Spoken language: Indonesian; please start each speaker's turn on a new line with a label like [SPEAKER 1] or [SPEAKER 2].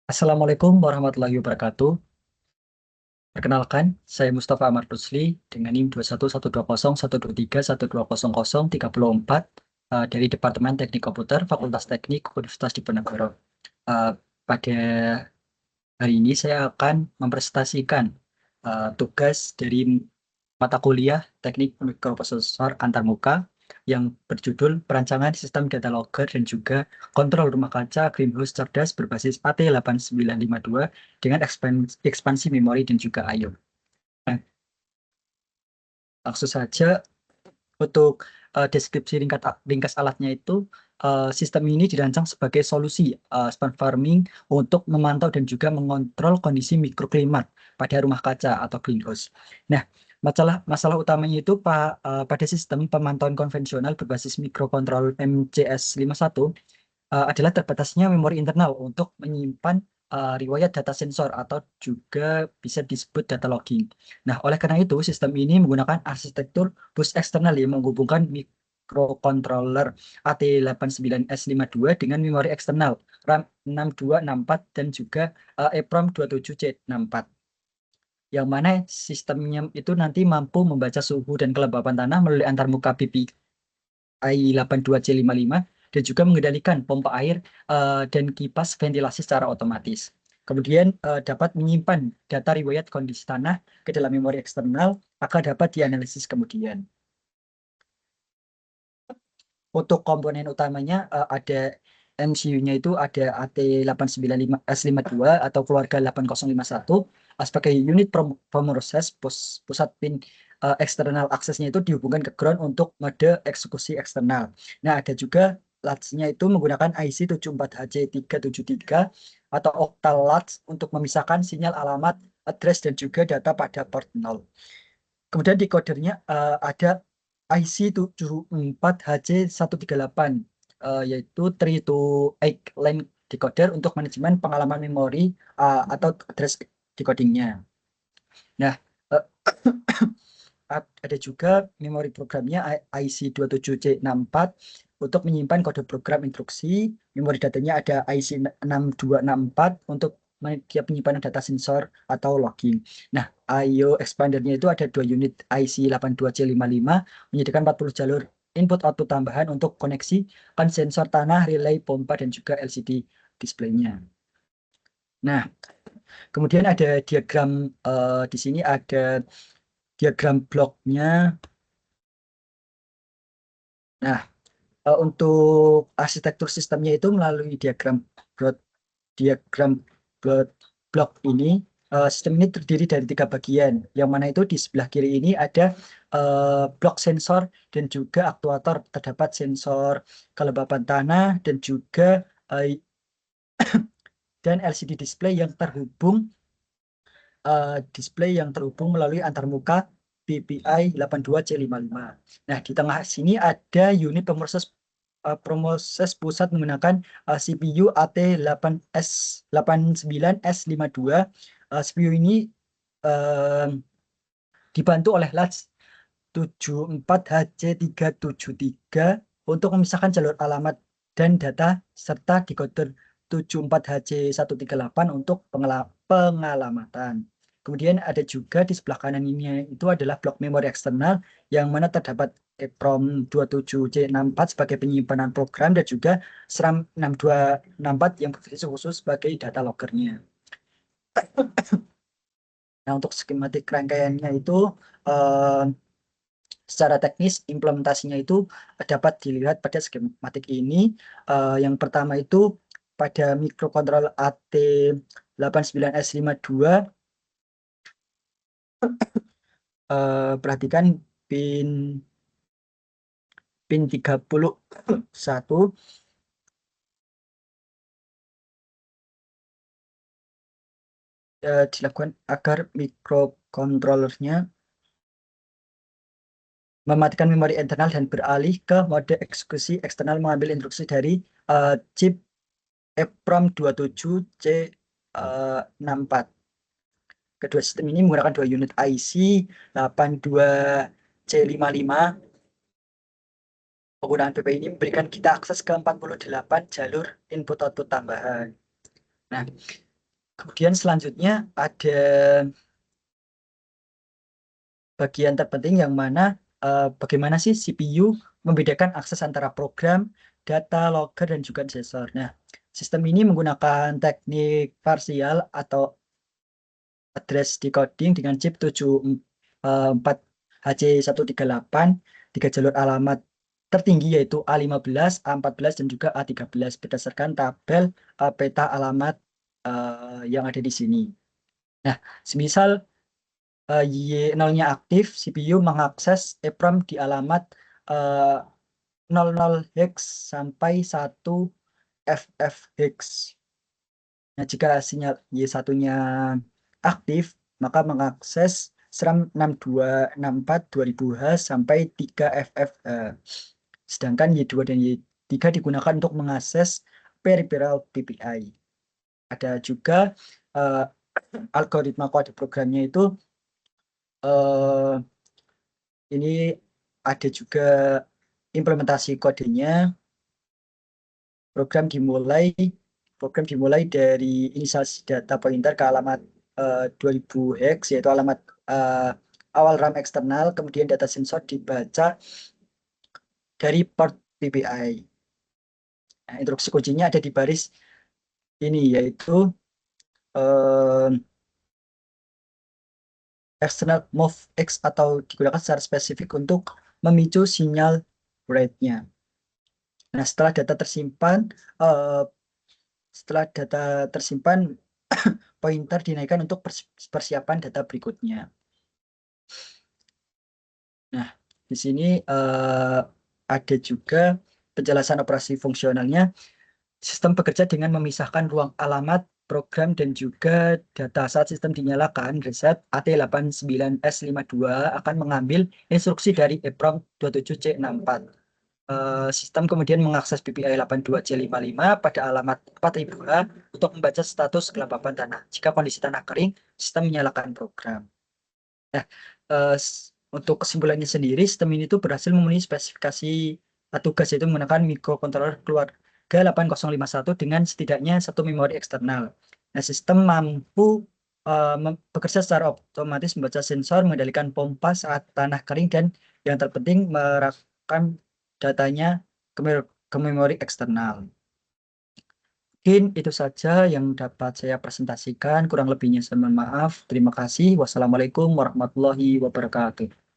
[SPEAKER 1] Assalamualaikum warahmatullahi wabarakatuh. Perkenalkan, saya Mustafa Ahmad Rusli dengan NIM 211201231231034 dari Departemen Teknik Komputer Fakultas Teknik Universitas Diponegoro. Eh, Pada hari ini saya akan mempresentasikan tugas dari mata kuliah Teknik Mikroprosesor Antarmuka yang berjudul Perancangan Sistem Data Logger dan juga Kontrol Rumah Kaca Greenhouse Cerdas berbasis AT8952 dengan ekspansi memori dan juga I/O. Nah, langsung saja untuk deskripsi ringkas alatnya itu, sistem ini dirancang sebagai solusi smart farming untuk memantau dan juga mengontrol kondisi mikroklimat pada rumah kaca atau greenhouse. Nah, masalah utamanya itu pada sistem pemantauan konvensional berbasis mikrokontrol MCS51 adalah terbatasnya memori internal untuk menyimpan riwayat data sensor atau juga bisa disebut data logging. Nah, oleh karena itu, sistem ini menggunakan arsitektur bus eksternal yang menghubungkan mikrocontroller AT89S52 dengan memori eksternal RAM 6264 dan juga EEPROM 27C64. Yang mana sistemnya itu nanti mampu membaca suhu dan kelembapan tanah melalui antarmuka PPI 82C55 dan juga mengendalikan pompa air dan kipas ventilasi secara otomatis. Kemudian dapat menyimpan data riwayat kondisi tanah ke dalam memori eksternal agar dapat dianalisis kemudian. Untuk komponen utamanya ada MCU-nya itu ada AT895S52 atau keluarga 8051 sebagai unit pemroses pusat pin eksternal aksesnya itu dihubungkan ke ground untuk mode eksekusi eksternal. Nah, ada juga latch-nya itu menggunakan IC 74HC373 atau octal latch untuk memisahkan sinyal alamat, address dan juga data pada port 0. Kemudian decodernya ada IC 74HC138 yaitu 3 to 8 line decoder untuk manajemen pengalaman memori atau address decodingnya. Nah, uh, ada juga memori programnya IC 27C64 untuk menyimpan kode program instruksi. Memori datanya ada IC 6264 untuk penyimpanan data sensor atau logging. Nah, I/O expandernya itu ada 2 unit IC 82C55 menyediakan 40 jalur input output tambahan untuk koneksi kan sensor tanah, relay, pompa, dan juga LCD displaynya. Nah, kemudian ada diagram di sini ada diagram bloknya. Nah, untuk arsitektur sistemnya itu melalui diagram block, blok ini, sistem ini terdiri dari 3 bagian. Yang mana itu di sebelah kiri ini ada blok sensor dan juga aktuator. Terdapat sensor kelembapan tanah dan juga dan LCD display yang terhubung melalui antarmuka PPI 82C55. Nah, di tengah sini ada unit proses pusat menggunakan CPU AT89S52. CPU ini dibantu oleh latch 74HC373 untuk memisahkan jalur alamat dan data serta decoder 74HC138 untuk pengalamatan. Kemudian ada juga di sebelah kanan ini itu adalah blok memori eksternal yang mana terdapat EEPROM 27C64 sebagai penyimpanan program dan juga SRAM 6264 yang berfungsi khusus sebagai data loggernya. Nah, untuk skematik rangkaiannya itu eh, secara teknis implementasinya itu dapat dilihat pada skematik ini. Yang pertama itu pada mikrokontrol AT89S52, perhatikan pin 31 dilakukan agar mikrokontrolernya mematikan memori internal dan beralih ke mode eksekusi eksternal mengambil instruksi dari chip EEPROM 27C64. Kedua sistem ini menggunakan 2 unit IC 82C55. Penggunaan PP ini memberikan kita akses ke 48 jalur input output tambahan. Nah, Kemudian selanjutnya ada bagian terpenting yang mana bagaimana sih CPU membedakan akses antara program, data, logger, dan juga sensor. Nah, sistem ini menggunakan teknik parsial atau address decoding dengan chip 74HC138, 3 jalur alamat tertinggi yaitu A15, A14, dan juga A13 berdasarkan tabel peta alamat yang ada di sini. Nah, semisal Y0-nya aktif, CPU mengakses EEPROM di alamat 00 hex sampai 1 FF hex. Nah, jika sinyal Y1-nya aktif, maka mengakses SRAM 6264 2000H sampai 3 FF. Sedangkan Y2 dan Y3 digunakan untuk mengakses peripheral PPI. Ada juga algoritma kode programnya itu ini ada juga implementasi kodenya. Program dimulai dari inisialisasi data pointer ke alamat 2000 hex, yaitu alamat awal RAM eksternal, kemudian data sensor dibaca dari port PPI. Nah, instruksi kuncinya ada di baris ini, yaitu external move X atau digunakan secara spesifik untuk memicu sinyal rate-nya. Nah, setelah data tersimpan, pointer dinaikkan untuk persiapan data berikutnya. Nah, di sini ada juga penjelasan operasi fungsionalnya. Sistem bekerja dengan memisahkan ruang alamat, program, dan juga data. Saat sistem dinyalakan, reset AT89S52 akan mengambil instruksi dari EEPROM 27C64. Sistem kemudian mengakses PPI 82C55 pada alamat 4000H untuk membaca status kelembapan tanah. Jika kondisi tanah kering, sistem menyalakan program. Nah, untuk kesimpulannya sendiri, sistem ini tuh berhasil memenuhi spesifikasi tugas, yaitu menggunakan mikrokontroler keluarga 8051 dengan setidaknya satu memori eksternal. Nah, sistem mampu bekerja secara otomatis membaca sensor, mengendalikan pompa saat tanah kering, dan yang terpenting merekam datanya ke memori eksternal. Mungkin itu saja yang dapat saya presentasikan. Kurang lebihnya saya mohon maaf. Terima kasih. Wassalamualaikum warahmatullahi wabarakatuh.